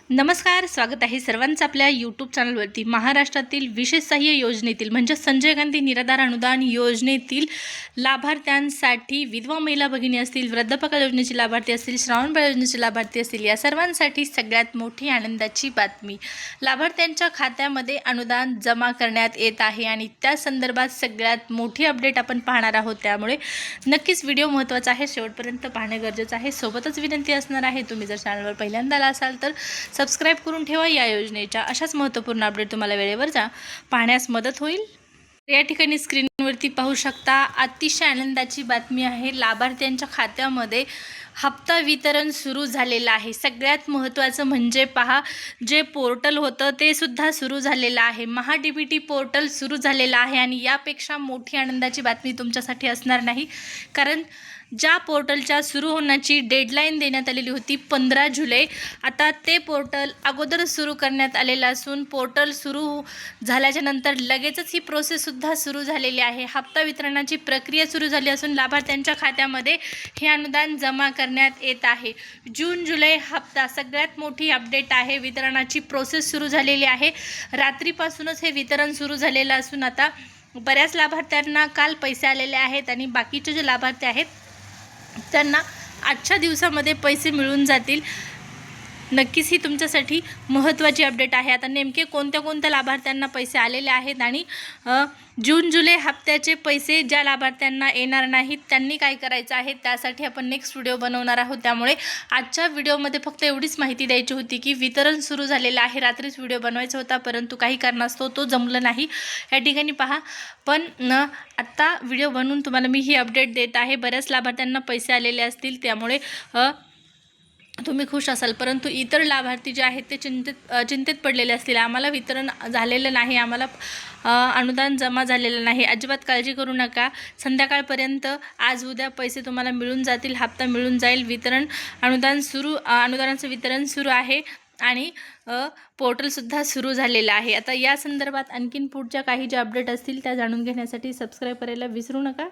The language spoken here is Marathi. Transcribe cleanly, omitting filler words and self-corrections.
नमस्कार, स्वागत आहे सर्वांचं आपल्या यूट्यूब चॅनलवरती। महाराष्ट्रातील विशेष सहाय्य योजनेतील म्हणजे संजय गांधी निराधार अनुदान योजनेतील लाभार्थ्यांसाठी, विधवा महिला भगिनी असतील, वृद्धापकाळ योजनेचे लाभार्थी असतील, श्रावणबाळ योजनेचे लाभार्थी असतील, या सर्वांसाठी सगळ्यात मोठी आनंदाची बातमी। लाभार्थ्यांच्या खात्यामध्ये अनुदान जमा करण्यात येत आहे आणि त्या संदर्भात सगळ्यात मोठी अपडेट आपण पाहणार आहोत। त्यामुळे नक्कीच व्हिडिओ महत्त्वाचा आहे, शेवटपर्यंत पाहणे गरजेचं आहे। सोबतच विनंती असणार आहे, तुम्ही जर चॅनलवर पहिल्यांदा आला असाल तर सबस्क्राइब करून ठेवा। या योजनेच्या अशाच महत्त्वपूर्ण अपडेट तुम्हाला वेळेवर पाहण्यास मदत होईल। या ठिकाणी स्क्रीनवरती पाहू शकता, अतिशय आनंदाची बातमी आहे। लाभार्थ्यांच्या खात्यामध्ये हप्ता वितरण सुरू झालेलं आहे। सगळ्यात महत्त्वाचं म्हणजे पहा, जे पोर्टल होतं ते सुद्धा सुरू झालेलं आहे। महा DBT पोर्टल सुरू झालेलं आहे आणि यापेक्षा मोठी आनंदाची बातमी तुमच्यासाठी असणार नाही, कारण ज्या पोर्टलच्या सुरू होण्याची डेडलाईन देण्यात आलेली होती 15 जुलै, आता ते पोर्टल अगोदर सुरू करण्यात आलेलं असून पोर्टल सुरू झाल्याच्या नंतर लगेचच ही प्रोसेससुद्धा सुरू झालेली आहे। हप्ता वितरणाची प्रक्रिया सुरू झाली असून लाभार्थ्यांच्या खात्यामध्ये हे अनुदान जमा करण्यात येत आहे। जून जुलै हप्ता सगळ्यात मोठी अपडेट आहे। वितरणाची प्रोसेस सुरू झालेली आहे। रात्रीपासूनच हे वितरण सुरू झालेलं असून आता बऱ्याच लाभार्थ्यांना काल पैसे आलेले आहेत आणि बाकीचे जे लाभार्थी आहेत त्यांना आजच्या दिवसामध्ये पैसे मिळून जातील। नक्कीच ही तुमच्यासाठी महत्त्वाची अपडेट आहे। आता नेमके कोणत्या लाभार्थ्यांना पैसे आलेले आहेत आणि जून जुलै हप्त्याचे पैसे ज्या लाभार्थ्यांना येणार नाहीत त्यांनी काय करायचं आहे, त्यासाठी आपण नेक्स्ट व्हिडिओ बनवणार आहोत। त्यामुळे आजच्या व्हिडिओमध्ये फक्त एवढीच माहिती द्यायची होती की वितरण सुरू झालेलं आहे। रात्रीच व्हिडिओ बनवायचा होता, परंतु काही कारणास्तव तो जमलं नाही। या ठिकाणी पहा, पण आत्ता व्हिडिओ बनवून तुम्हाला मी ही अपडेट देत आहे। बऱ्याच लाभार्थ्यांना पैसे आलेले असतील, त्यामुळे तुम्ही खुश असाल, परंतु इतर लाभार्थी जे आहेत ते चिंतित पडलेले असतील। आम्हाला वितरण झालेलं नाही, आम्हाला अनुदान जमा झालेलं नाही। अजिबात काळजी करू नका, संध्याकाळपर्यंत आज उद्या पैसे तुम्हाला मिळून जातील, हप्ता मिळून जाईल। अनुदानाचं वितरण सुरू आहे आणि पोर्टलसुद्धा सुरू झालेलं आहे। आता या संदर्भात आणखीन पुढच्या काही ज्या अपडेट असतील त्या जाणून घेण्यासाठी सबस्क्राईब करायला विसरू नका।